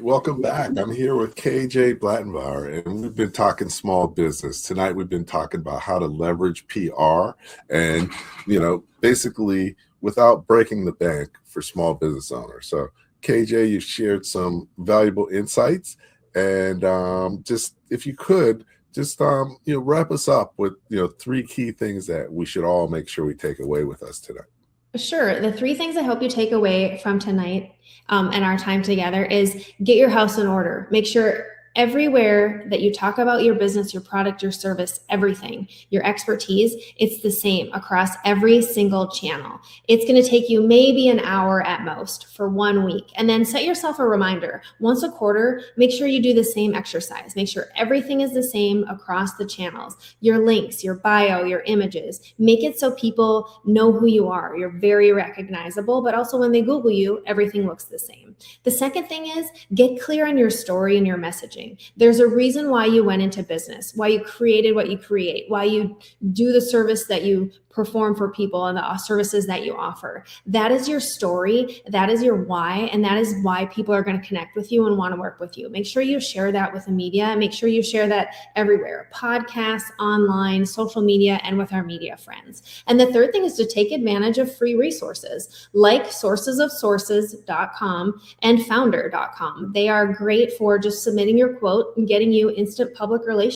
Welcome back. I'm here with KJ Blattenbauer, and we've been talking small business. Tonight, we've been talking about how to leverage PR and, basically without breaking the bank for small business owners. So, KJ, you've shared some valuable insights. And just if you could, just wrap us up with three key things that we should all make sure we take away with us tonight. Sure. The three things I hope you take away from tonight and our time together is get your house in order. Make sure everywhere that you talk about your business, your product, your service, everything, your expertise, it's the same across every single channel. It's going to take you maybe an hour at most for 1 week. And then set yourself a reminder once a quarter, make sure you do the same exercise. Make sure everything is the same across the channels, your links, your bio, your images. Make it so people know who you are. You're very recognizable, but also when they Google you, everything looks the same. The second thing is get clear on your story and your messaging. There's a reason why you went into business, why you created what you create, why you do the service that you perform for people and the services that you offer. That is your story. That is your why. And that is why people are going to connect with you and want to work with you. Make sure you share that with the media. Make sure you share that everywhere, podcasts, online, social media, and with our media friends. And the third thing is to take advantage of free resources like sourcesofsources.com and founder.com. They are great for just submitting your quote and getting you instant public relations